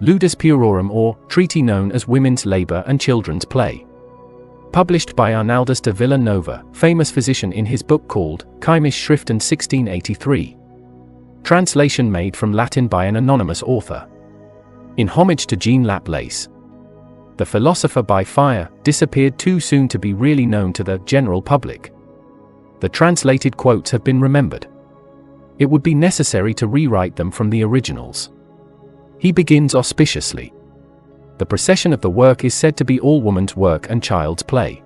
Ludus Puerorum, or treatise known as Women's Labor and Children's Play. Published by Arnaldus de Villanova, famous physician, in his book called Chemische Schriften 1683. Translation made from Latin by an anonymous author. In homage to Jean Laplace. The philosopher by fire disappeared too soon to be really known to the general public. The translated quotes have been remembered. It would be necessary to rewrite them from the originals. He begins auspiciously. The procession of the work is said to be all woman's work and child's play.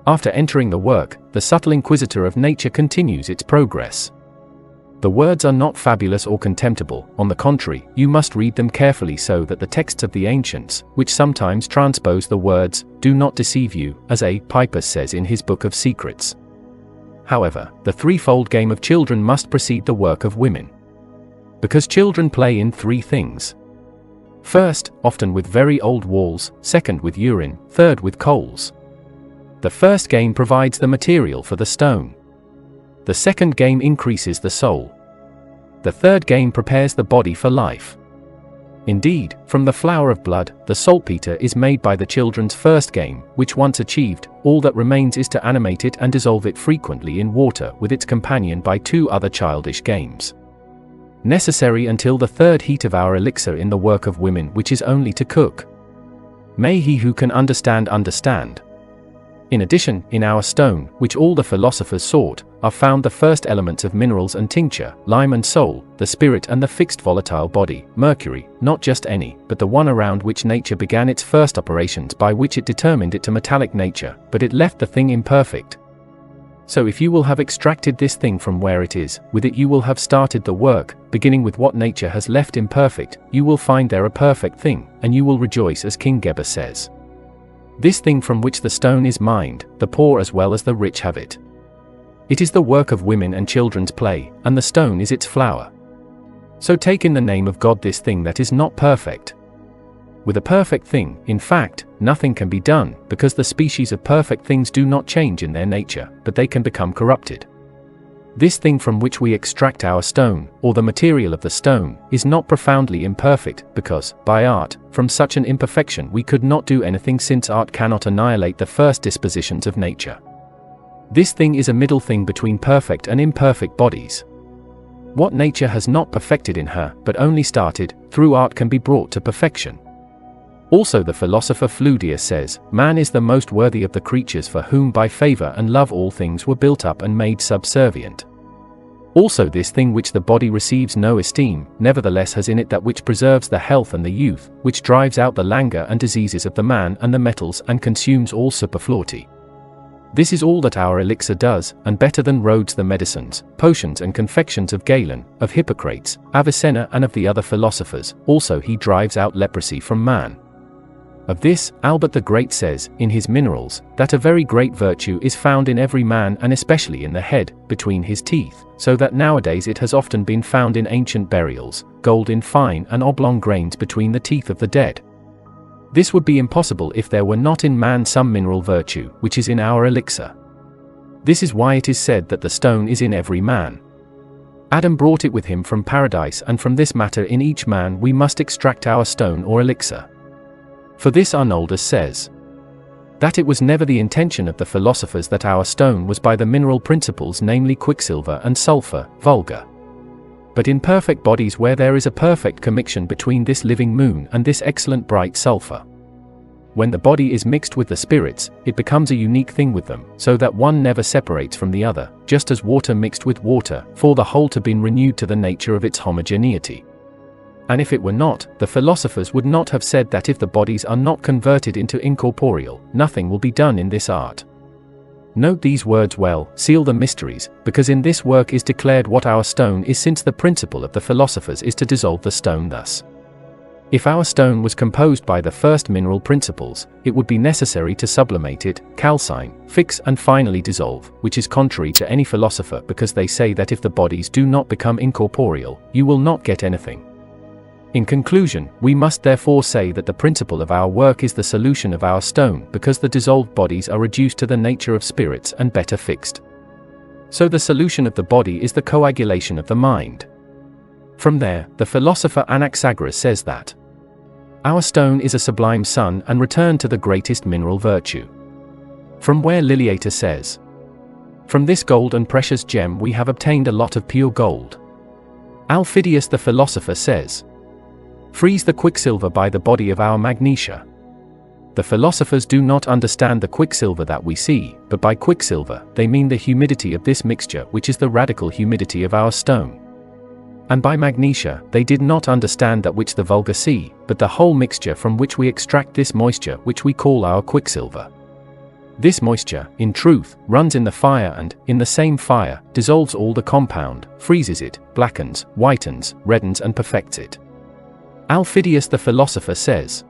After entering the work, the subtle inquisitor of nature continues its progress. The words are not fabulous or contemptible. On the contrary, you must read them carefully so that the texts of the ancients, which sometimes transpose the words, do not deceive you, as A. Pipus says in his Book of Secrets. However, the threefold game of children must precede the work of women. Because children play in three things. First, often with very old walls, second with urine, third with coals. The first game provides the material for the stone. The second game increases the soul. The third game prepares the body for life. Indeed, from the flower of blood, the saltpeter is made by the children's first game, which once achieved, all that remains is to animate it and dissolve it frequently in water with its companion by two other childish games. Necessary until the third heat of our elixir in the work of women, which is only to cook. May he who can understand understand. In addition, in our stone, which all the philosophers sought, are found the first elements of minerals and tincture, lime and soul, the spirit and the fixed volatile body, Mercury, not just any, but the one around which nature began its first operations, by which it determined it to metallic nature, but it left the thing imperfect. So if you will have extracted this thing from where it is, with it you will have started the work, beginning with what nature has left imperfect, you will find there a perfect thing, and you will rejoice, as King Geber says. This thing from which the stone is mined, the poor as well as the rich have it. It is the work of women and children's play, and the stone is its flower. So take in the name of God this thing that is not perfect. With a perfect thing, in fact, nothing can be done, because the species of perfect things do not change in their nature, but they can become corrupted. This thing from which we extract our stone, or the material of the stone, is not profoundly imperfect, because, by art, from such an imperfection we could not do anything, since art cannot annihilate the first dispositions of nature. This thing is a middle thing between perfect and imperfect bodies. What nature has not perfected in her, but only started, through art can be brought to perfection. Also the philosopher Fludius says, man is the most worthy of the creatures, for whom by favor and love all things were built up and made subservient. Also this thing which the body receives no esteem, nevertheless has in it that which preserves the health and the youth, which drives out the languor and diseases of the man and the metals, and consumes all superfluity. This is all that our elixir does, and better than Rhodes the medicines, potions and confections of Galen, of Hippocrates, Avicenna and of the other philosophers. Also he drives out leprosy from man. Of this, Albert the Great says, in his Minerals, that a very great virtue is found in every man, and especially in the head, between his teeth, so that nowadays it has often been found in ancient burials, gold in fine and oblong grains between the teeth of the dead. This would be impossible if there were not in man some mineral virtue, which is in our elixir. This is why it is said that the stone is in every man. Adam brought it with him from paradise, and from this matter in each man we must extract our stone or elixir. For this Arnoldus says, that it was never the intention of the philosophers that our stone was by the mineral principles, namely quicksilver and sulfur, vulgar. But in perfect bodies where there is a perfect commixion between this living moon and this excellent bright sulfur. When the body is mixed with the spirits, it becomes a unique thing with them, so that one never separates from the other, just as water mixed with water, for the whole to be renewed to the nature of its homogeneity. And if it were not, the philosophers would not have said that if the bodies are not converted into incorporeal, nothing will be done in this art. Note these words well, seal the mysteries, because in this work is declared what our stone is, since the principle of the philosophers is to dissolve the stone thus. If our stone was composed by the first mineral principles, it would be necessary to sublimate it, calcine, fix and finally dissolve, which is contrary to any philosopher, because they say that if the bodies do not become incorporeal, you will not get anything. In conclusion, we must therefore say that the principle of our work is the solution of our stone, because the dissolved bodies are reduced to the nature of spirits and better fixed. So the solution of the body is the coagulation of the mind. From there, the philosopher Anaxagoras says that Our stone is a sublime sun and return to the greatest mineral virtue. From where Liliator says, from this gold and precious gem we have obtained a lot of pure gold. Alphidius the philosopher says, freeze the quicksilver by the body of our magnesia. The philosophers do not understand the quicksilver that we see, but by quicksilver they mean the humidity of this mixture, which is the radical humidity of our stone. And by magnesia they did not understand that which the vulgar see, but the whole mixture from which we extract this moisture which we call our quicksilver. This moisture, in truth, runs in the fire and, in the same fire, dissolves all the compound, freezes it, blackens, whitens, reddens and perfects it. Alphidius the philosopher says,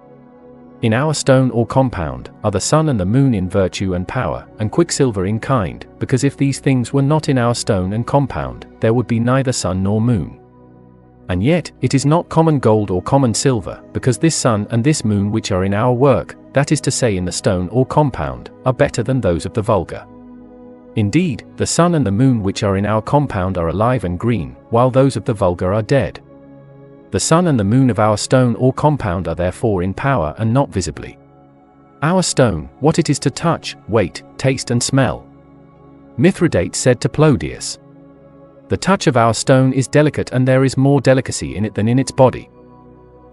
in our stone or compound are the sun and the moon in virtue and power, and quicksilver in kind, because if these things were not in our stone and compound, there would be neither sun nor moon. And yet, it is not common gold or common silver, because this sun and this moon which are in our work, that is to say in the stone or compound, are better than those of the vulgar. Indeed, the sun and the moon which are in our compound are alive and green, while those of the vulgar are dead. The sun and the moon of our stone or compound are therefore in power and not visibly. Our stone, what it is to touch, weight, taste and smell. Mithridates said to Palladius, the touch of our stone is delicate and there is more delicacy in it than in its body.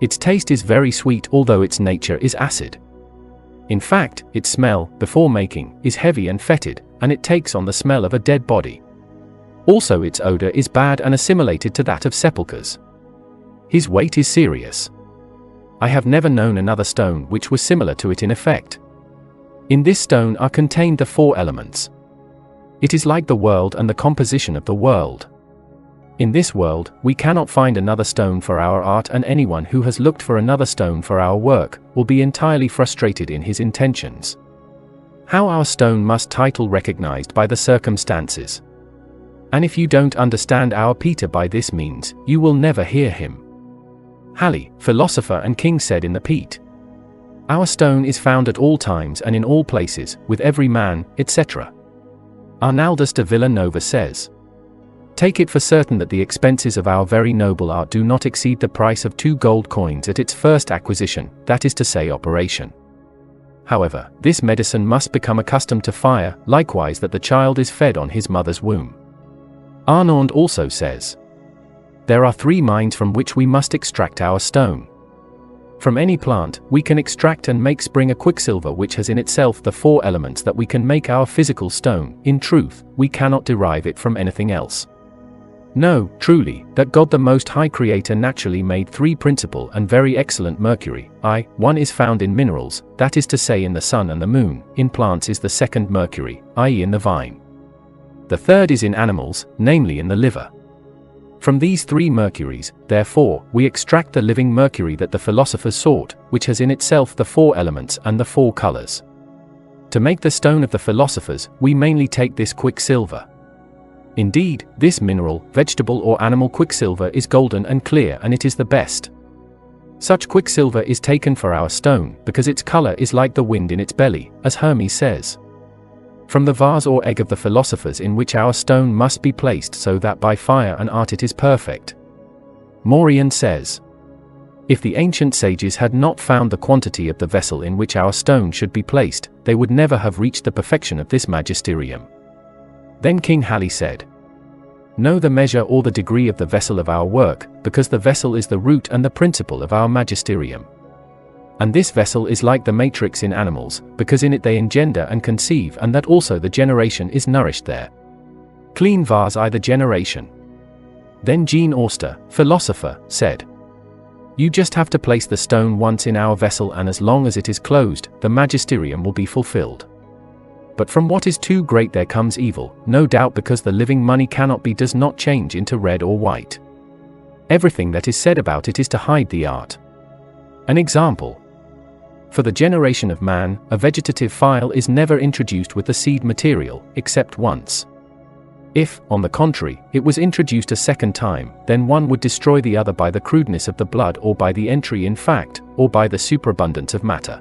Its taste is very sweet although its nature is acid. In fact, its smell, before making, is heavy and fetid, and it takes on the smell of a dead body. Also its odor is bad and assimilated to that of sepulchres. His weight is serious. I have never known another stone which was similar to it in effect. In this stone are contained the four elements. It is like the world and the composition of the world. In this world, we cannot find another stone for our art, and anyone who has looked for another stone for our work will be entirely frustrated in his intentions. How our stone must title recognized by the circumstances. And if you don't understand our Peter by this means, you will never hear him. Halley, philosopher and king, said in the Pete, our stone is found at all times and in all places, with every man, etc. Arnaldus de Villanova says, take it for certain that the expenses of our very noble art do not exceed the price of 2 gold coins at its first acquisition, that is to say operation. However, this medicine must become accustomed to fire, likewise that the child is fed on his mother's womb. Arnauld also says, there are 3 mines from which we must extract our stone. From any plant, we can extract and make spring a quicksilver which has in itself the 4 elements that we can make our physical stone. In truth, we cannot derive it from anything else. No, truly, that God the Most High Creator naturally made 3 principal and very excellent mercury. One is found in minerals, that is to say in the sun and the moon. In plants is the second mercury, i.e. in the vine. The third is in animals, namely in the liver. From these 3 mercuries, therefore, we extract the living mercury that the philosophers sought, which has in itself the 4 elements and the 4 colors. To make the stone of the philosophers, we mainly take this quicksilver. Indeed, this mineral, vegetable or animal quicksilver is golden and clear, and it is the best. Such quicksilver is taken for our stone, because its color is like the wind in its belly, as Hermes says. From the vase or egg of the philosophers in which our stone must be placed so that by fire and art it is perfect. Maurian says, if the ancient sages had not found the quantity of the vessel in which our stone should be placed, they would never have reached the perfection of this magisterium. Then King Halley said, know the measure or the degree of the vessel of our work, because the vessel is the root and the principle of our magisterium. And this vessel is like the matrix in animals, because in it they engender and conceive, and that also the generation is nourished there. Clean vase I the generation. Then Jean Auster, philosopher, said, you just have to place the stone once in our vessel, and as long as it is closed, the magisterium will be fulfilled. But from what is too great there comes evil, no doubt, because the living money cannot be, does not change into red or white. Everything that is said about it is to hide the art. An example. For the generation of man, a vegetative file is never introduced with the seed material, except once. If, on the contrary, it was introduced a second time, then one would destroy the other by the crudeness of the blood, or by the entry in fact, or by the superabundance of matter.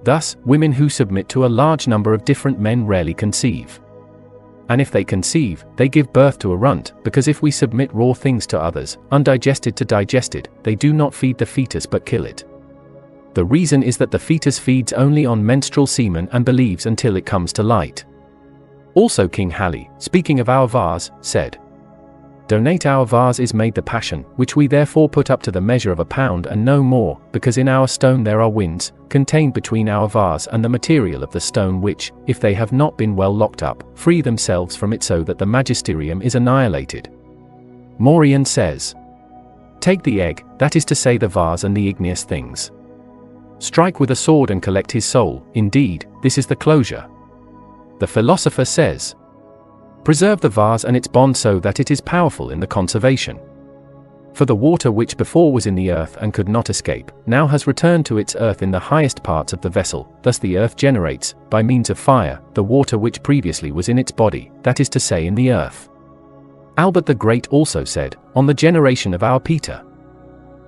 Thus, women who submit to a large number of different men rarely conceive. And if they conceive, they give birth to a runt, because if we submit raw things to others, undigested to digested, they do not feed the fetus but kill it. The reason is that the fetus feeds only on menstrual semen and believes until it comes to light. Also King Halley, speaking of our vase, said, "Donate our vase is made the passion, which we therefore put up to the measure of £1 and no more, because in our stone there are winds, contained between our vase and the material of the stone which, if they have not been well locked up, free themselves from it so that the magisterium is annihilated." Morian says, "Take the egg, that is to say the vase and the igneous things. Strike with a sword and collect his soul, indeed, this is the closure." The philosopher says, "Preserve the vase and its bond so that it is powerful in the conservation. For the water which before was in the earth and could not escape, now has returned to its earth in the highest parts of the vessel, thus the earth generates, by means of fire, the water which previously was in its body, that is to say in the earth." Albert the Great also said, on the generation of our Peter,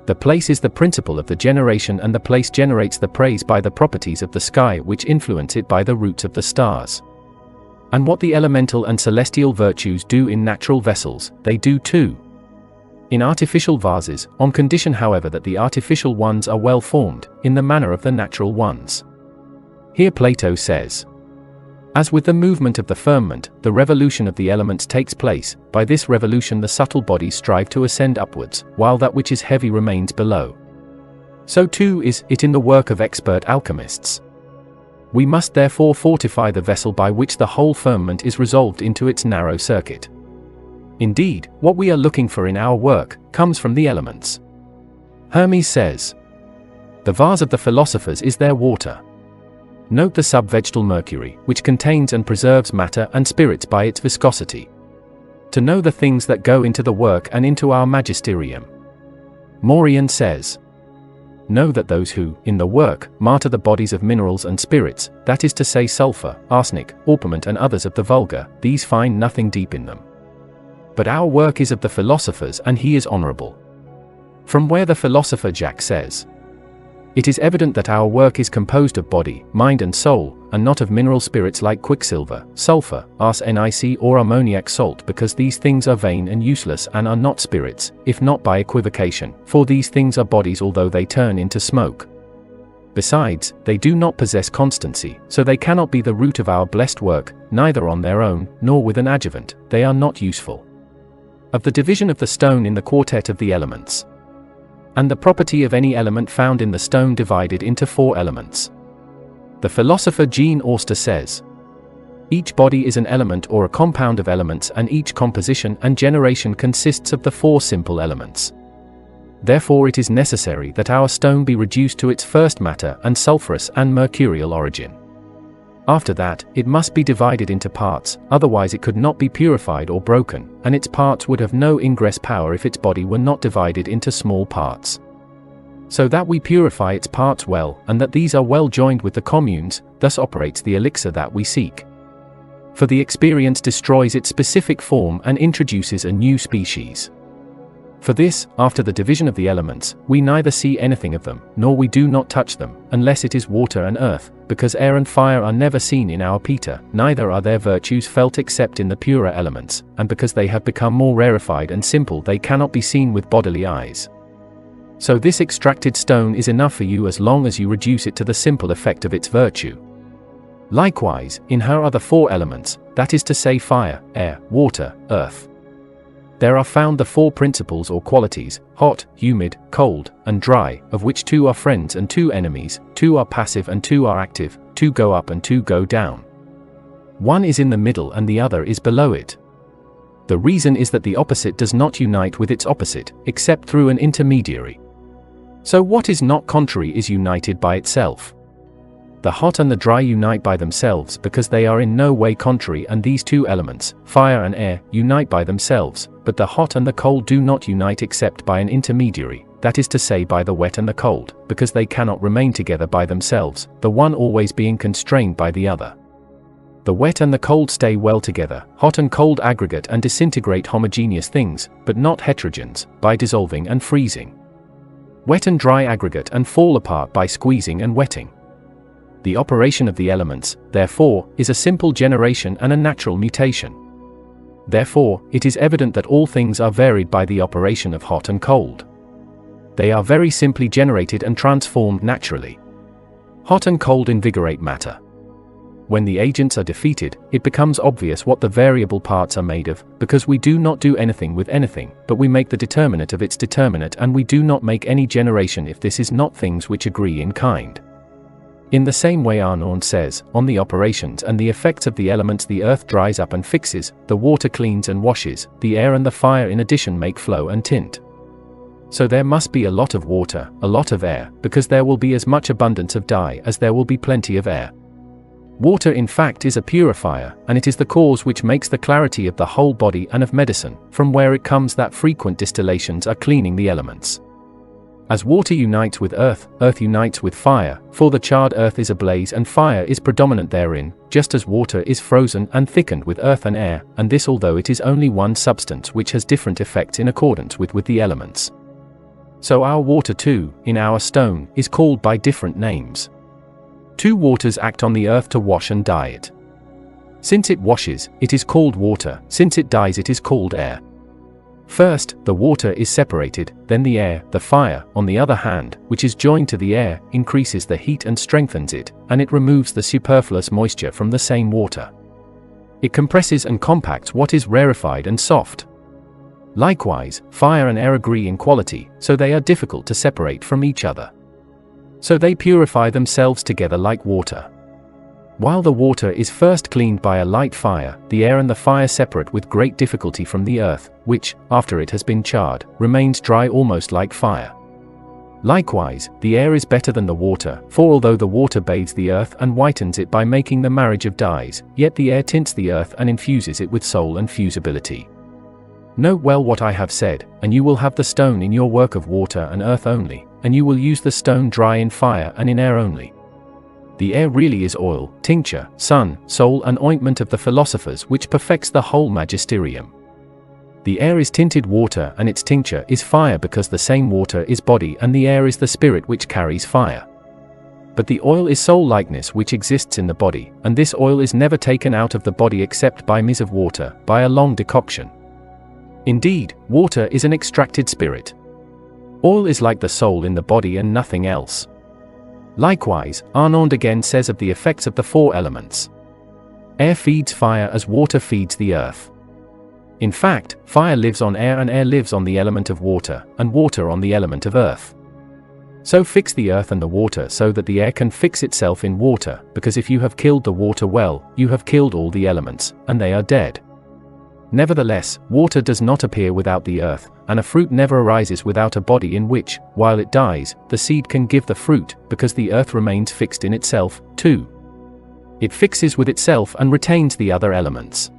"The place is the principle of the generation and the place generates the praise by the properties of the sky which influence it by the roots of the stars. And what the elemental and celestial virtues do in natural vessels, they do too. In artificial vases, on condition however that the artificial ones are well formed, in the manner of the natural ones." Here Plato says, "As with the movement of the firmament, the revolution of the elements takes place, by this revolution the subtle bodies strive to ascend upwards, while that which is heavy remains below. So too is it in the work of expert alchemists. We must therefore fortify the vessel by which the whole firmament is resolved into its narrow circuit. Indeed, what we are looking for in our work, comes from the elements." Hermes says, "The vase of the philosophers is their water. Note the sub-vegetal Mercury, which contains and preserves matter and spirits by its viscosity. To know the things that go into the work and into our magisterium." Morian says, "Know that those who, in the work, martyr the bodies of minerals and spirits, that is to say sulfur, arsenic, orpiment and others of the vulgar, these find nothing deep in them. But our work is of the philosophers and he is honorable." From where the philosopher Jack says, "It is evident that our work is composed of body, mind and soul, and not of mineral spirits like quicksilver, sulfur, arsenic or ammoniac salt, because these things are vain and useless and are not spirits, if not by equivocation, for these things are bodies although they turn into smoke. Besides, they do not possess constancy, so they cannot be the root of our blessed work, neither on their own, nor with an adjuvant, they are not useful." Of the division of the stone in the quartet of the elements. And the property of any element found in the stone divided into 4 elements. The philosopher Jean Auster says, "Each body is an element or a compound of elements and each composition and generation consists of the 4 simple elements. Therefore it is necessary that our stone be reduced to its first matter and sulphurous and mercurial origin. After that, it must be divided into parts, otherwise it could not be purified or broken, and its parts would have no ingress power if its body were not divided into small parts. So that we purify its parts well, and that these are well joined with the communes, thus operates the elixir that we seek. For the experience destroys its specific form and introduces a new species. For this, after the division of the elements, we neither see anything of them, nor we do not touch them, unless it is water and earth, because air and fire are never seen in our Peter, neither are their virtues felt except in the purer elements, and because they have become more rarefied and simple they cannot be seen with bodily eyes. So this extracted stone is enough for you as long as you reduce it to the simple effect of its virtue. Likewise, in her are the 4 elements, that is to say fire, air, water, earth. There are found the 4 principles or qualities, hot, humid, cold, and dry, of which 2 are friends and 2 enemies, 2 are passive and 2 are active, 2 go up and 2 go down. One is in the middle and the other is below it. The reason is that the opposite does not unite with its opposite, except through an intermediary. So what is not contrary is united by itself. The hot and the dry unite by themselves because they are in no way contrary, and these 2 elements, fire and air, unite by themselves, but the hot and the cold do not unite except by an intermediary, that is to say by the wet and the cold, because they cannot remain together by themselves, the one always being constrained by the other. The wet and the cold stay well together, hot and cold aggregate and disintegrate homogeneous things, but not heterogenes, by dissolving and freezing. Wet and dry aggregate and fall apart by squeezing and wetting. The operation of the elements, therefore, is a simple generation and a natural mutation. Therefore, it is evident that all things are varied by the operation of hot and cold. They are very simply generated and transformed naturally. Hot and cold invigorate matter. When the agents are defeated, it becomes obvious what the variable parts are made of, because we do not do anything with anything, but we make the determinate of its determinate, and we do not make any generation if this is not things which agree in kind. In the same way Arnauld says, on the operations and the effects of the elements, the earth dries up and fixes, the water cleans and washes, the air and the fire in addition make flow and tint. So there must be a lot of water, a lot of air, because there will be as much abundance of dye as there will be plenty of air. Water in fact is a purifier, and it is the cause which makes the clarity of the whole body and of medicine, from where it comes that frequent distillations are cleaning the elements. As water unites with earth, earth unites with fire, for the charred earth is ablaze and fire is predominant therein, just as water is frozen and thickened with earth and air, and this although it is only one substance which has different effects in accordance with the elements. So our water too, in our stone, is called by different names. Two waters act on the earth to wash and dye it. Since it washes, it is called water, since it dyes it is called air. First, the water is separated, then the air, the fire, on the other hand, which is joined to the air, increases the heat and strengthens it, and it removes the superfluous moisture from the same water. It compresses and compacts what is rarefied and soft. Likewise, fire and air agree in quality, so they are difficult to separate from each other. So they purify themselves together like water. While the water is first cleaned by a light fire, the air and the fire separate with great difficulty from the earth, which, after it has been charred, remains dry almost like fire. Likewise, the air is better than the water, for although the water bathes the earth and whitens it by making the marriage of dyes, yet the air tints the earth and infuses it with soul and fusibility. Note well what I have said, and you will have the stone in your work of water and earth only, and you will use the stone dry in fire and in air only. The air really is oil, tincture, sun, soul and ointment of the philosophers which perfects the whole magisterium. The air is tinted water and its tincture is fire because the same water is body and the air is the spirit which carries fire. But the oil is soul likeness which exists in the body, and this oil is never taken out of the body except by means of water, by a long decoction. Indeed, water is an extracted spirit. Oil is like the soul in the body and nothing else. Likewise, Arnauld again says of the effects of the four elements. Air feeds fire as water feeds the earth. In fact, fire lives on air and air lives on the element of water, and water on the element of earth. So fix the earth and the water so that the air can fix itself in water, because if you have killed the water well, you have killed all the elements, and they are dead. Nevertheless, water does not appear without the earth, and a fruit never arises without a body in which, while it dies, the seed can give the fruit, because the earth remains fixed in itself, too. It fixes with itself and retains the other elements.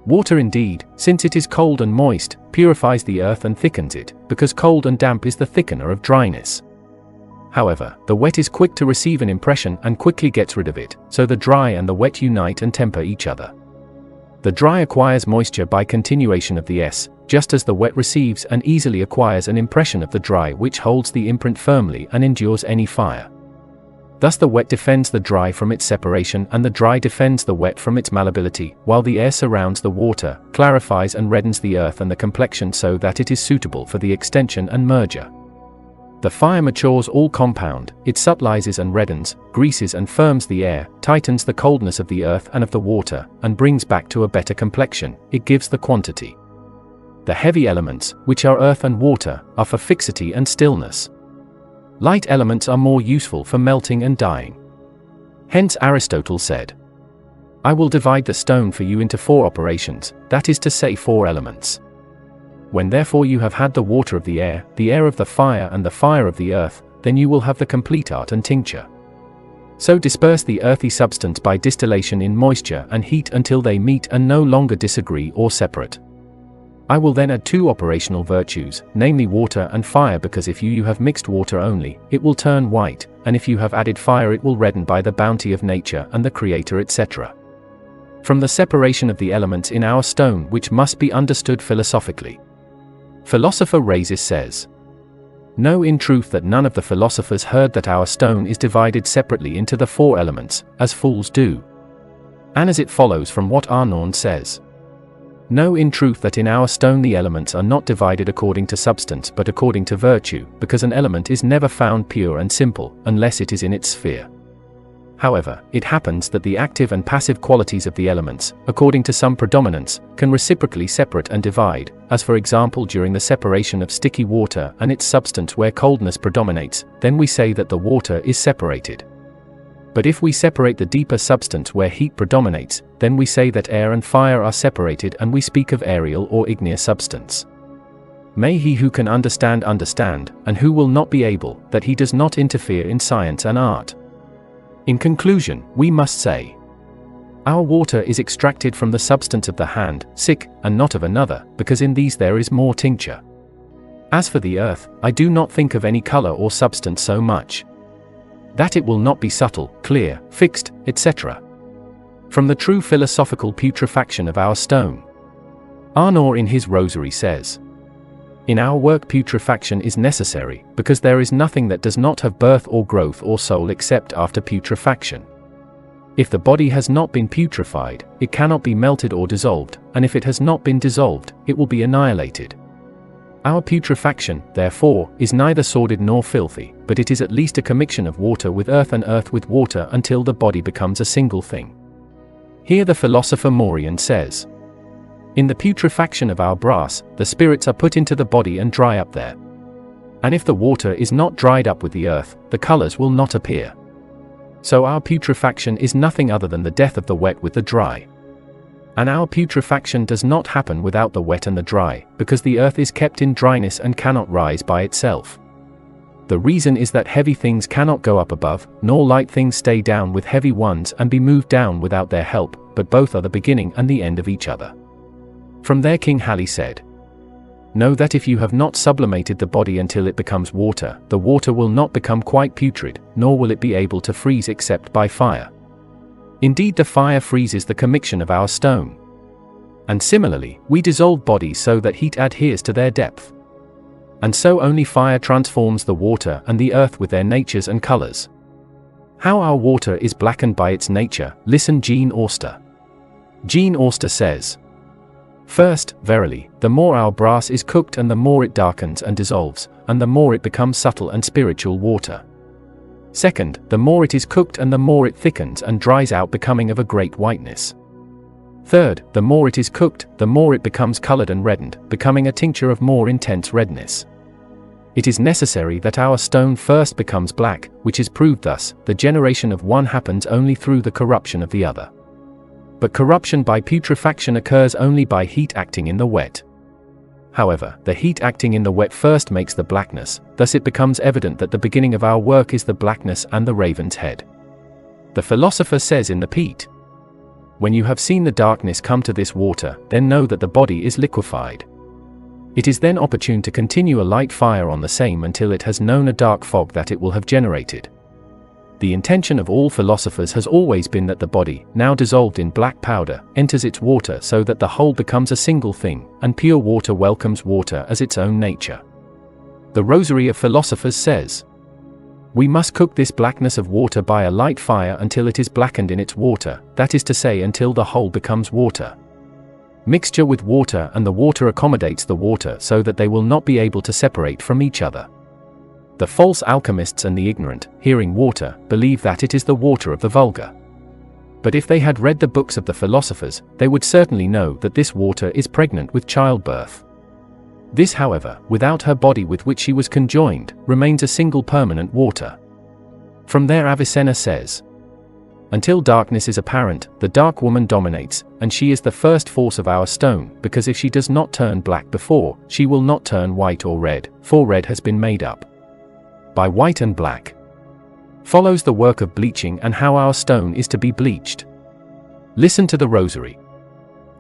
Water indeed, since it is cold and moist, purifies the earth and thickens it, because cold and damp is the thickener of dryness. However, the wet is quick to receive an impression and quickly gets rid of it, so the dry and the wet unite and temper each other. The dry acquires moisture by continuation of the S, just as the wet receives and easily acquires an impression of the dry which holds the imprint firmly and endures any fire. Thus the wet defends the dry from its separation and the dry defends the wet from its malleability, while the air surrounds the water, clarifies and reddens the earth and the complexion so that it is suitable for the extension and merger. The fire matures all compound, it subtilizes and reddens, greases and firms the air, tightens the coldness of the earth and of the water, and brings back to a better complexion, it gives the quantity. The heavy elements, which are earth and water, are for fixity and stillness. Light elements are more useful for melting and dyeing. Hence Aristotle said, I will divide the stone for you into 4 operations, that is to say 4 elements. When therefore you have had the water of the air of the fire and the fire of the earth, then you will have the complete art and tincture. So disperse the earthy substance by distillation in moisture and heat until they meet and no longer disagree or separate. I will then add 2 operational virtues, namely water and fire, because if you have mixed water only, it will turn white, and if you have added fire it will redden by the bounty of nature and the Creator, etc. From the separation of the elements in our stone, which must be understood philosophically. Philosopher Rhasis says, know in truth that none of the philosophers heard that our stone is divided separately into the 4 elements, as fools do. And as it follows from what Arnauld says, Know in truth that in our stone the elements are not divided according to substance but according to virtue, because an element is never found pure and simple, unless it is in its sphere. However, it happens that the active and passive qualities of the elements, according to some predominance, can reciprocally separate and divide, as for example during the separation of sticky water and its substance where coldness predominates, then we say that the water is separated. But if we separate the deeper substance where heat predominates, then we say that air and fire are separated and we speak of aerial or igneous substance. May he who can understand, and who will not be able, that he does not interfere in science and art. In conclusion, we must say, our water is extracted from the substance of the hand, and not of another, because in these there is more tincture. As for the earth, I do not think of any color or substance so much. That it will not be subtle, clear, fixed, etc. From the true philosophical putrefaction of our stone. Arnaud in his Rosary says, in our work putrefaction is necessary, because there is nothing that does not have birth or growth or soul except after putrefaction. If the body has not been putrefied, it cannot be melted or dissolved, and if it has not been dissolved, it will be annihilated. Our putrefaction, therefore, is neither sordid nor filthy, but it is at least a commixtion of water with earth and earth with water until the body becomes a single thing. Here the philosopher Maurian says, in the putrefaction of our brass, the spirits are put into the body and dry up there. And if the water is not dried up with the earth, the colors will not appear. So our putrefaction is nothing other than the death of the wet with the dry. And our putrefaction does not happen without the wet and the dry, because the earth is kept in dryness and cannot rise by itself. The reason is that heavy things cannot go up above, nor light things stay down with heavy ones and be moved down without their help, but both are the beginning and the end of each other. From there King Halley said, know that if you have not sublimated the body until it becomes water, the water will not become quite putrid, nor will it be able to freeze except by fire. Indeed, the fire freezes the commixtion of our stone. And similarly, we dissolve bodies so that heat adheres to their depth. And so only fire transforms the water and the earth with their natures and colors. How our water is blackened by its nature, listen Jean Auster. Jean Auster says, first, verily, the more our brass is cooked and the more it darkens and dissolves, and the more it becomes subtle and spiritual water. Second, the more it is cooked and the more it thickens and dries out, becoming of a great whiteness. Third, the more it is cooked, the more it becomes colored and reddened, becoming a tincture of more intense redness. It is necessary that our stone first becomes black, which is proved thus, the generation of one happens only through the corruption of the other. But corruption by putrefaction occurs only by heat acting in the wet. However, the heat acting in the wet first makes the blackness, thus it becomes evident that the beginning of our work is the blackness and the raven's head. The philosopher says in the Peat, when you have seen the darkness come to this water, then know that the body is liquefied. It is then opportune to continue a light fire on the same until it has known a dark fog that it will have generated. The intention of all philosophers has always been that the body, now dissolved in black powder, enters its water so that the whole becomes a single thing, and pure water welcomes water as its own nature. The Rosary of Philosophers says, we must cook this blackness of water by a light fire until it is blackened in its water, that is to say until the whole becomes water. Mixture with water, and the water accommodates the water so that they will not be able to separate from each other. The false alchemists and the ignorant, hearing water, believe that it is the water of the vulgar. But if they had read the books of the philosophers, they would certainly know that this water is pregnant with childbirth. This, however, without her body with which she was conjoined, remains a single permanent water. From there Avicenna says, until darkness is apparent, the dark woman dominates, and she is the first force of our stone, because if she does not turn black before, she will not turn white or red, for red has been made up by white and black. Follows the work of bleaching and how our stone is to be bleached. Listen to the Rosary.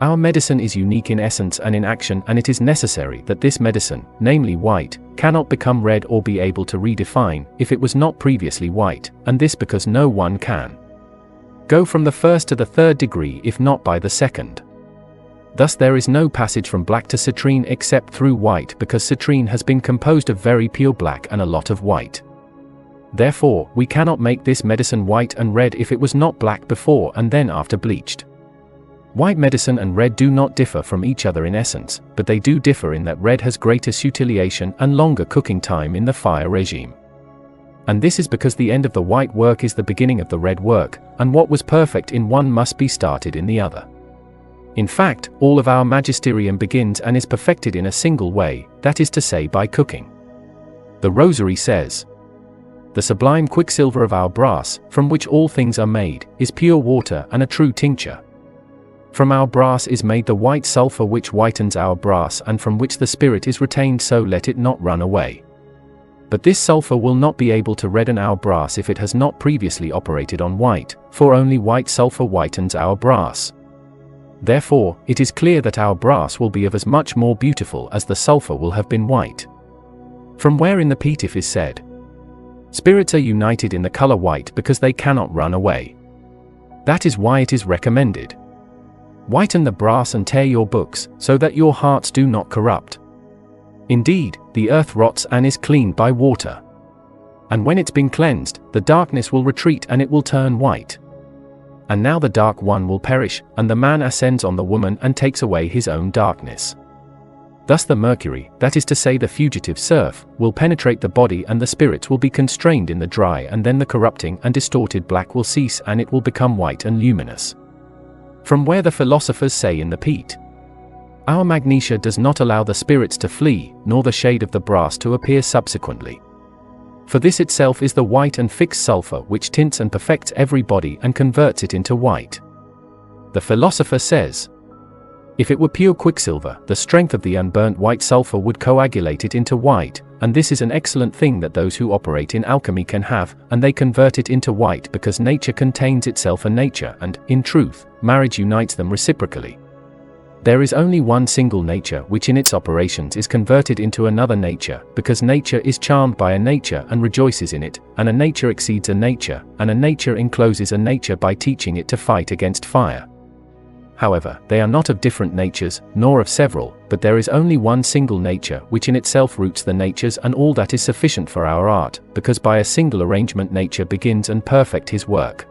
Our medicine is unique in essence and in action, and it is necessary that this medicine, namely white, cannot become red or be able to redefine, if it was not previously white, and this because no one can go from the first to the third degree if not by the second. Thus there is no passage from black to citrine except through white, because citrine has been composed of very pure black and a lot of white. Therefore, we cannot make this medicine white and red if it was not black before and then after bleached. White medicine and red do not differ from each other in essence, but they do differ in that red has greater sutillation and longer cooking time in the fire regime. And this is because the end of the white work is the beginning of the red work, and what was perfect in one must be started in the other. In fact, all of our magisterium begins and is perfected in a single way, that is to say by cooking. The Rosary says, "The sublime quicksilver of our brass, from which all things are made, is pure water and a true tincture. From our brass is made the white sulphur which whitens our brass and from which the spirit is retained, so let it not run away. But this sulphur will not be able to redden our brass if it has not previously operated on white, for only white sulphur whitens our brass. Therefore, it is clear that our brass will be of as much more beautiful as the sulphur will have been white." From where in the Pipus is said, "Spirits are united in the color white because they cannot run away. That is why it is recommended. Whiten the brass and tear your books, so that your hearts do not corrupt. Indeed, the earth rots and is cleaned by water. And when it's been cleansed, the darkness will retreat and it will turn white. And now the dark one will perish, and the man ascends on the woman and takes away his own darkness. Thus the Mercury, that is to say the fugitive serf, will penetrate the body and the spirits will be constrained in the dry, and then the corrupting and distorted black will cease and it will become white and luminous." From where the Philosophers say in the Pete, "Our magnesia does not allow the spirits to flee, nor the shade of the brass to appear subsequently. For this itself is the white and fixed sulphur which tints and perfects every body and converts it into white." The Philosopher says, "If it were pure quicksilver, the strength of the unburnt white sulphur would coagulate it into white, and this is an excellent thing that those who operate in alchemy can have, and they convert it into white because nature contains itself a nature and, in truth, marriage unites them reciprocally. There is only one single nature which in its operations is converted into another nature, because nature is charmed by a nature and rejoices in it, and a nature exceeds a nature, and a nature encloses a nature by teaching it to fight against fire. However, they are not of different natures, nor of several, but there is only one single nature which in itself roots the natures, and all that is sufficient for our art, because by a single arrangement nature begins and perfect his work.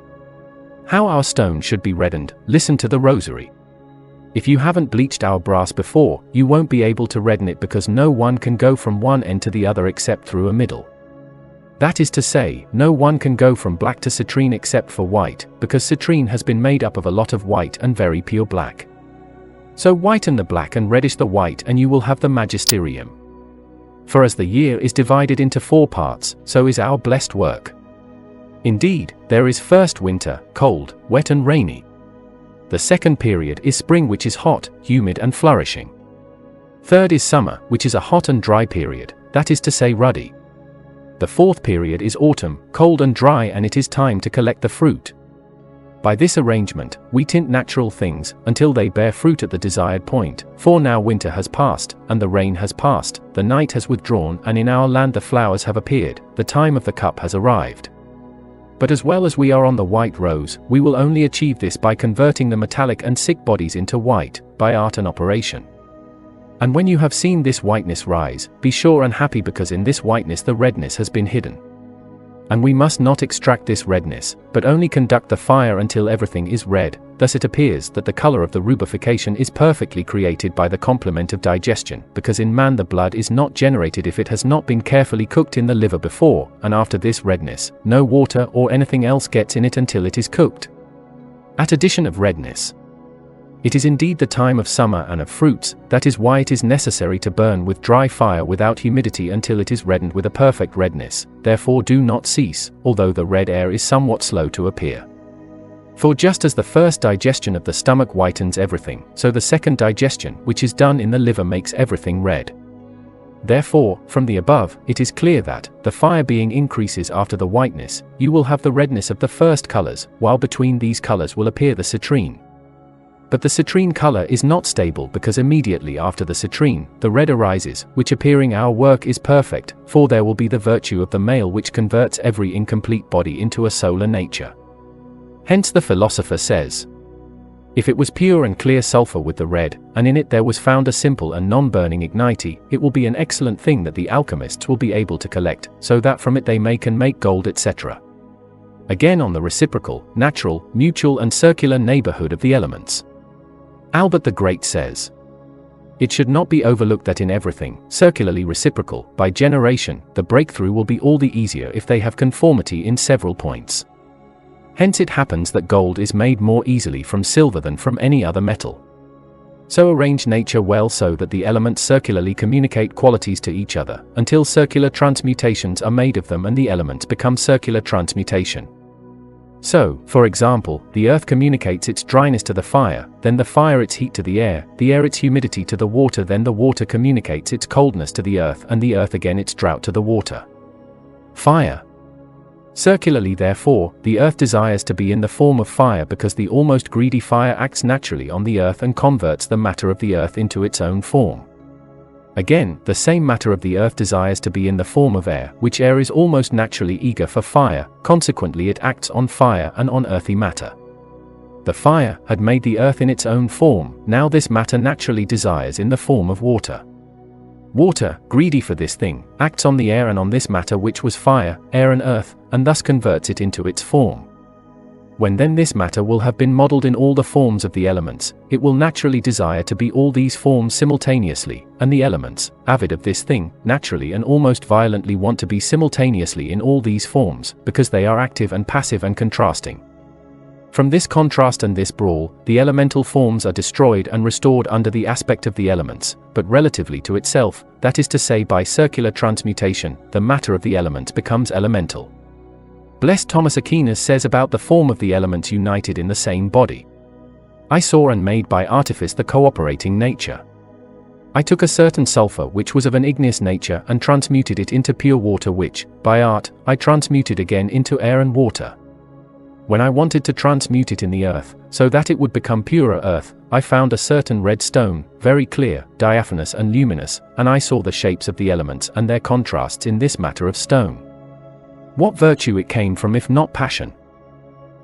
How our stone should be reddened, listen to the Rosary. If you haven't bleached our brass before, you won't be able to redden it because no one can go from one end to the other except through a middle. That is to say, no one can go from black to citrine except for white, because citrine has been made up of a lot of white and very pure black. So whiten the black and reddish the white and you will have the magisterium. For as the year is divided into 4 parts, so is our blessed work. Indeed, there is first winter, cold, wet and rainy. The second period is spring, which is hot, humid and flourishing. Third is summer, which is a hot and dry period, that is to say ruddy. The fourth period is autumn, cold and dry, and it is time to collect the fruit. By this arrangement, we tint natural things, until they bear fruit at the desired point, for now winter has passed, and the rain has passed, the night has withdrawn, and in our land the flowers have appeared, the time of the cup has arrived. But as well as we are on the white rose, we will only achieve this by converting the metallic and sick bodies into white, by art and operation. And when you have seen this whiteness rise, be sure and happy, because in this whiteness the redness has been hidden. And we must not extract this redness, but only conduct the fire until everything is red. Thus it appears that the color of the rubification is perfectly created by the complement of digestion, because in man the blood is not generated if it has not been carefully cooked in the liver before, and after this redness, no water or anything else gets in it until it is cooked. At addition of redness, it is indeed the time of summer and of fruits, that is why it is necessary to burn with dry fire without humidity until it is reddened with a perfect redness, therefore do not cease, although the red air is somewhat slow to appear. For just as the first digestion of the stomach whitens everything, so the second digestion, which is done in the liver, makes everything red. Therefore, from the above, it is clear that, the fire being increases after the whiteness, you will have the redness of the first colors, while between these colors will appear the citrine. But the citrine color is not stable, because immediately after the citrine, the red arises, which appearing our work is perfect, for there will be the virtue of the male which converts every incomplete body into a solar nature. Hence the Philosopher says, if it was pure and clear sulphur with the red, and in it there was found a simple and non-burning ignite, it will be an excellent thing that the alchemists will be able to collect, so that from it they can make gold, etc. Again on the reciprocal, natural, mutual and circular neighborhood of the elements. Albert the Great says, "It should not be overlooked that in everything, circularly reciprocal, by generation, the breakthrough will be all the easier if they have conformity in several points. Hence it happens that gold is made more easily from silver than from any other metal. So arrange nature well so that the elements circularly communicate qualities to each other, until circular transmutations are made of them and the elements become circular transmutation. So, for example, the earth communicates its dryness to the fire, then the fire its heat to the air its humidity to the water, then the water communicates its coldness to the earth and the earth again its drought to the water. Fire. Circularly therefore, the earth desires to be in the form of fire because the almost greedy fire acts naturally on the earth and converts the matter of the earth into its own form. Again, the same matter of the earth desires to be in the form of air, which air is almost naturally eager for fire, consequently it acts on fire and on earthy matter. The fire had made the earth in its own form, now this matter naturally desires in the form of water. Water, greedy for this thing, acts on the air and on this matter which was fire, air and earth, and thus converts it into its form. When then this matter will have been modeled in all the forms of the elements, it will naturally desire to be all these forms simultaneously, and the elements, avid of this thing, naturally and almost violently want to be simultaneously in all these forms, because they are active and passive and contrasting. From this contrast and this brawl, the elemental forms are destroyed and restored under the aspect of the elements, but relatively to itself, that is to say by circular transmutation, the matter of the elements becomes elemental. Blessed Thomas Aquinas says about the form of the elements united in the same body. I saw and made by artifice the cooperating nature. I took a certain sulfur which was of an igneous nature and transmuted it into pure water which, by art, I transmuted again into air and water. When I wanted to transmute it in the earth, so that it would become purer earth, I found a certain red stone, very clear, diaphanous and luminous, and I saw the shapes of the elements and their contrasts in this matter of stone. What virtue it came from if not passion?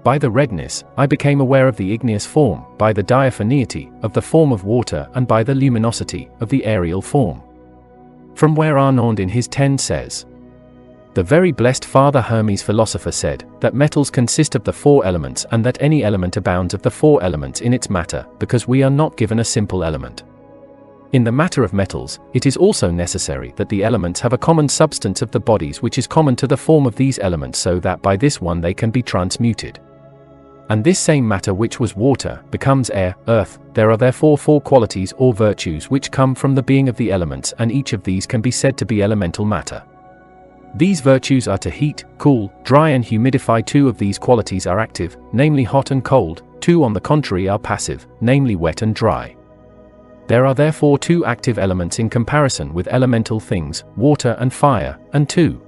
By the redness, I became aware of the igneous form, by the diaphaneity, of the form of water and by the luminosity, of the aerial form. From where Arnaud in his 10 says, "The very blessed Father Hermes Philosopher said, that metals consist of the 4 elements and that any element abounds of the 4 elements in its matter, because we are not given a simple element. In the matter of metals, it is also necessary that the elements have a common substance of the bodies which is common to the form of these elements so that by this one they can be transmuted. And this same matter which was water, becomes air, earth, there are therefore 4 qualities or virtues which come from the being of the elements and each of these can be said to be elemental matter. These virtues are to heat, cool, dry and humidify. 2 of these qualities are active, namely hot and cold, 2 on the contrary are passive, namely wet and dry. There are therefore 2 active elements in comparison with elemental things, water and fire, and 2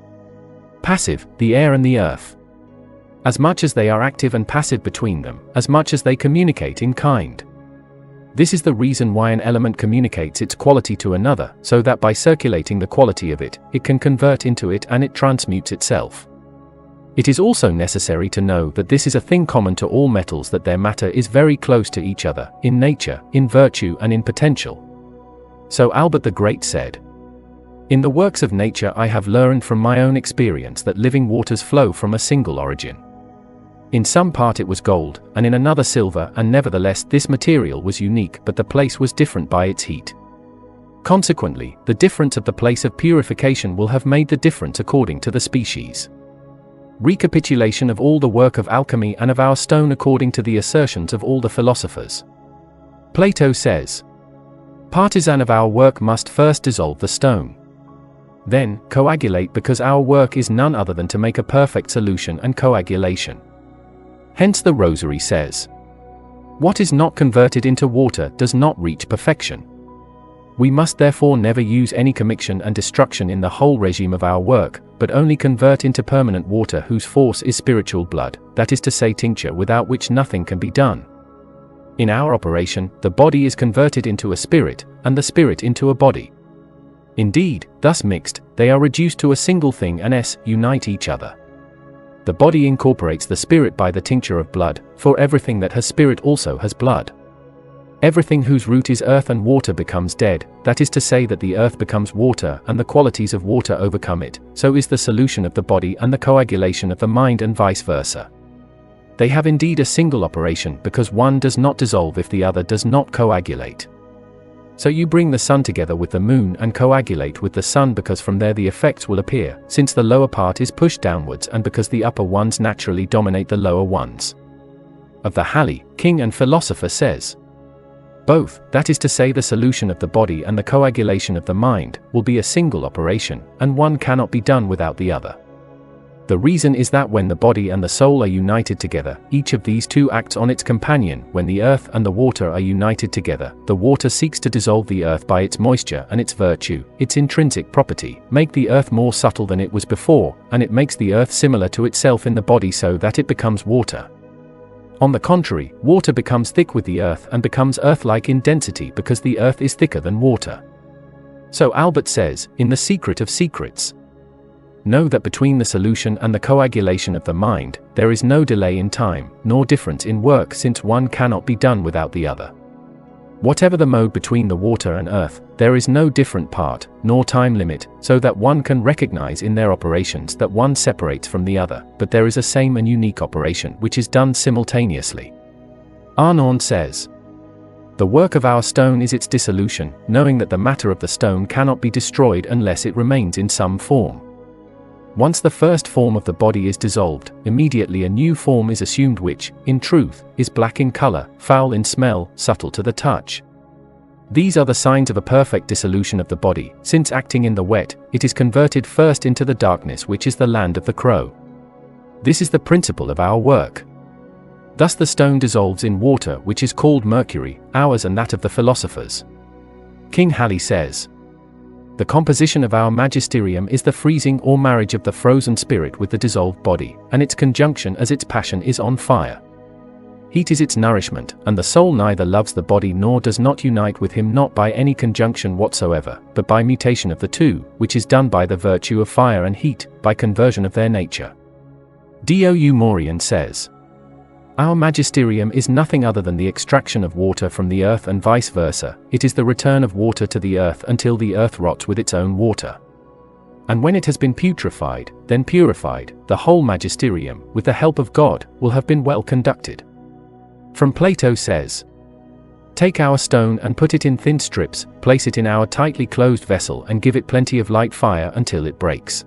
passive, the air and the earth. As much as they are active and passive between them, as much as they communicate in kind. This is the reason why an element communicates its quality to another, so that by circulating the quality of it, it can convert into it and it transmutes itself. It is also necessary to know that this is a thing common to all metals, that their matter is very close to each other, in nature, in virtue and in potential. So Albert the Great said, "In the works of nature I have learned from my own experience that living waters flow from a single origin. In some part it was gold, and in another silver, and nevertheless this material was unique, but the place was different by its heat. Consequently, the difference of the place of purification will have made the difference according to the species." Recapitulation of all the work of alchemy and of our stone according to the assertions of all the philosophers. Plato says, "Partisan of our work must first dissolve the stone. Then, coagulate, because our work is none other than to make a perfect solution and coagulation." Hence the Rosary says, "What is not converted into water does not reach perfection." We must therefore never use any commixtion and destruction in the whole regime of our work, but only convert into permanent water whose force is spiritual blood, that is to say tincture, without which nothing can be done. In our operation, the body is converted into a spirit, and the spirit into a body. Indeed, thus mixed, they are reduced to a single thing and unite each other. The body incorporates the spirit by the tincture of blood, for everything that has spirit also has blood. Everything whose root is earth and water becomes dead, that is to say that the earth becomes water and the qualities of water overcome it, so is the solution of the body and the coagulation of the mind and vice versa. They have indeed a single operation because one does not dissolve if the other does not coagulate. So you bring the sun together with the moon and coagulate with the sun because from there the effects will appear, since the lower part is pushed downwards and because the upper ones naturally dominate the lower ones. Of the Halley, King and Philosopher says, both, that is to say the solution of the body and the coagulation of the mind, will be a single operation, and one cannot be done without the other. The reason is that when the body and the soul are united together, each of these two acts on its companion. When the earth and the water are united together, the water seeks to dissolve the earth by its moisture and its virtue, its intrinsic property, make the earth more subtle than it was before, and it makes the earth similar to itself in the body so that it becomes water. On the contrary, water becomes thick with the earth and becomes earth-like in density because the earth is thicker than water. So Albert says, in The Secret of Secrets, know that between the solution and the coagulation of the mind, there is no delay in time, nor difference in work, since one cannot be done without the other. Whatever the mode between the water and earth, there is no different part, nor time limit, so that one can recognize in their operations that one separates from the other, but there is a same and unique operation which is done simultaneously. Arnauld says, the work of our stone is its dissolution, knowing that the matter of the stone cannot be destroyed unless it remains in some form. Once the first form of the body is dissolved, immediately a new form is assumed which, in truth, is black in color, foul in smell, subtle to the touch. These are the signs of a perfect dissolution of the body, since acting in the wet, it is converted first into the darkness which is the land of the crow. This is the principle of our work. Thus the stone dissolves in water which is called Mercury, ours and that of the philosophers. King Halley says, the composition of our magisterium is the freezing or marriage of the frozen spirit with the dissolved body, and its conjunction as its passion is on fire. Heat is its nourishment, and the soul neither loves the body nor does not unite with him, not by any conjunction whatsoever, but by mutation of the two, which is done by the virtue of fire and heat, by conversion of their nature. Dou Maurien says, our magisterium is nothing other than the extraction of water from the earth and vice versa, it is the return of water to the earth until the earth rots with its own water. And when it has been putrefied, then purified, the whole magisterium, with the help of God, will have been well conducted. From Plato says, take our stone and put it in thin strips, place it in our tightly closed vessel and give it plenty of light fire until it breaks.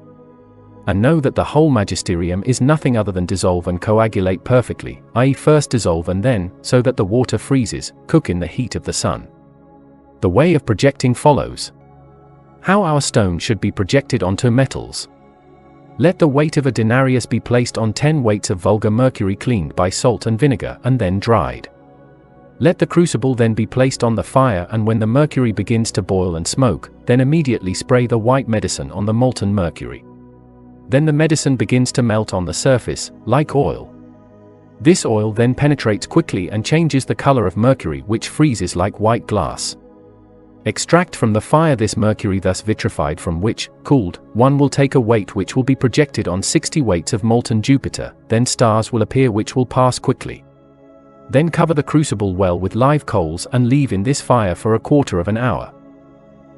And know that the whole magisterium is nothing other than dissolve and coagulate perfectly, i.e. first dissolve and then, so that the water freezes, cook in the heat of the sun. The way of projecting follows. How our stone should be projected onto metals. Let the weight of a denarius be placed on 10 weights of vulgar mercury cleaned by salt and vinegar and then dried. Let the crucible then be placed on the fire, and when the mercury begins to boil and smoke, then immediately spray the white medicine on the molten mercury. Then the medicine begins to melt on the surface, like oil. This oil then penetrates quickly and changes the color of mercury, which freezes like white glass. Extract from the fire this mercury thus vitrified, from which, cooled, one will take a weight which will be projected on 60 weights of molten Jupiter, then stars will appear which will pass quickly. Then cover the crucible well with live coals and leave in this fire for a quarter of an hour.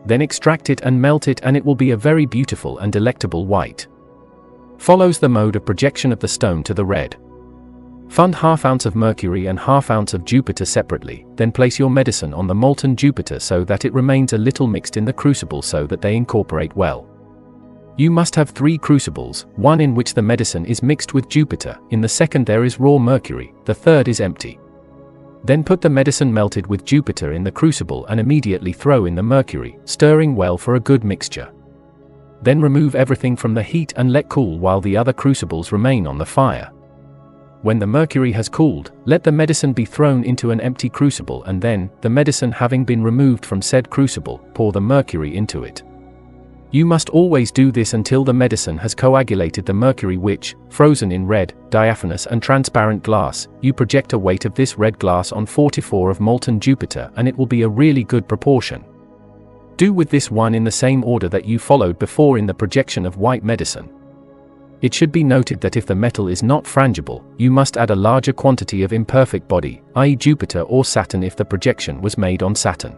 Then extract it and melt it, and it will be a very beautiful and delectable white. Follows the mode of projection of the stone to the red. Fund ½ ounce of mercury and ½ ounce of Jupiter separately, then place your medicine on the molten Jupiter so that it remains a little mixed in the crucible so that they incorporate well. You must have 3 crucibles, one in which the medicine is mixed with Jupiter, in the second there is raw mercury, the third is empty. Then put the medicine melted with Jupiter in the crucible and immediately throw in the mercury, stirring well for a good mixture. Then remove everything from the heat and let cool while the other crucibles remain on the fire. When the mercury has cooled, let the medicine be thrown into an empty crucible, and then, the medicine having been removed from said crucible, pour the mercury into it. You must always do this until the medicine has coagulated the mercury, which, frozen in red, diaphanous and transparent glass, you project a weight of this red glass on 44 of molten Jupiter, and it will be a really good proportion. Do with this one in the same order that you followed before in the projection of white medicine. It should be noted that if the metal is not frangible, you must add a larger quantity of imperfect body, i.e. Jupiter or Saturn if the projection was made on Saturn.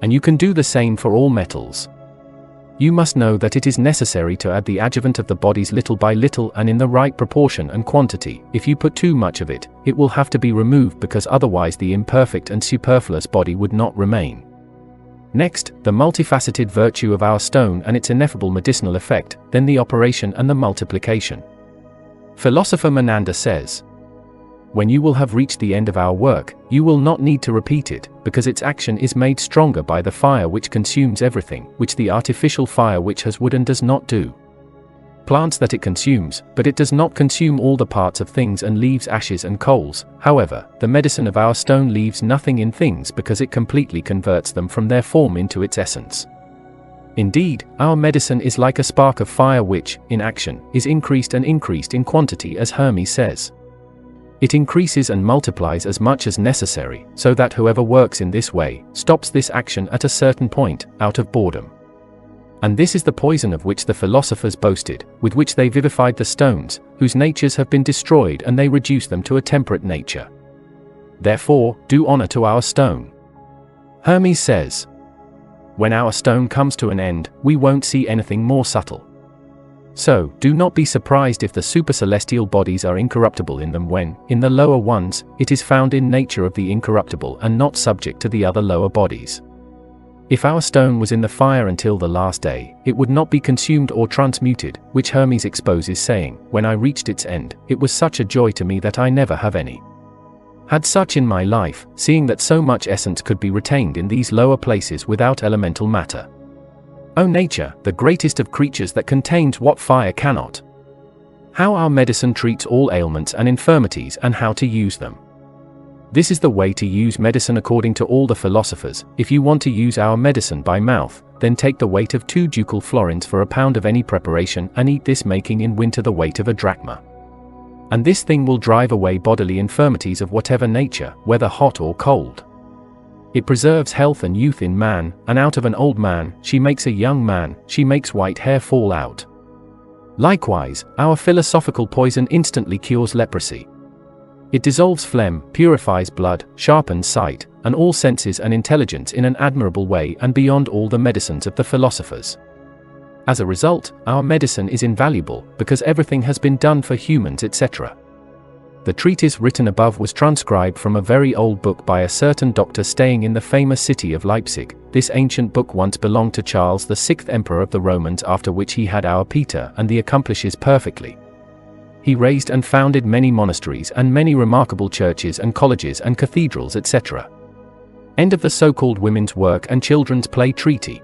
And you can do the same for all metals. You must know that it is necessary to add the adjuvant of the bodies little by little and in the right proportion and quantity. If you put too much of it, it will have to be removed because otherwise the imperfect and superfluous body would not remain. Next, the multifaceted virtue of our stone and its ineffable medicinal effect, then the operation and the multiplication. Philosopher Menander says, "When you will have reached the end of our work, you will not need to repeat it, because its action is made stronger by the fire which consumes everything, which the artificial fire which has wooden does not do. Plants that it consumes, but it does not consume all the parts of things and leaves ashes and coals. However, the medicine of our stone leaves nothing in things because it completely converts them from their form into its essence. Indeed, our medicine is like a spark of fire which, in action, is increased and increased in quantity as Hermes says. It increases and multiplies as much as necessary, so that whoever works in this way, stops this action at a certain point, out of boredom. And this is the poison of which the philosophers boasted, with which they vivified the stones, whose natures have been destroyed and they reduce them to a temperate nature. Therefore, do honor to our stone." Hermes says, "When our stone comes to an end, we won't see anything more subtle. So, do not be surprised if the supercelestial bodies are incorruptible in them when, in the lower ones, it is found in nature of the incorruptible and not subject to the other lower bodies. If our stone was in the fire until the last day, it would not be consumed or transmuted, which Hermes exposes saying, when I reached its end, it was such a joy to me that I never have any. Had such in my life, seeing that so much essence could be retained in these lower places without elemental matter. O nature, the greatest of creatures that contains what fire cannot. How our medicine treats all ailments and infirmities and how to use them. This is the way to use medicine according to all the philosophers. If you want to use our medicine by mouth, then take the weight of 2 ducal florins for a pound of any preparation and eat this, making in winter the weight of a drachma. And this thing will drive away bodily infirmities of whatever nature, whether hot or cold. It preserves health and youth in man, and out of an old man, she makes a young man, she makes white hair fall out. Likewise, our philosophical poison instantly cures leprosy. It dissolves phlegm, purifies blood, sharpens sight, and all senses and intelligence in an admirable way and beyond all the medicines of the philosophers. As a result, our medicine is invaluable, because everything has been done for humans, etc. The treatise written above was transcribed from a very old book by a certain doctor staying in the famous city of Leipzig. This ancient book once belonged to Charles the 6th Emperor of the Romans, after which he had our Peter and the accomplishes perfectly. He raised and founded many monasteries and many remarkable churches and colleges and cathedrals, etc. End of the so-called women's work and children's play treaty.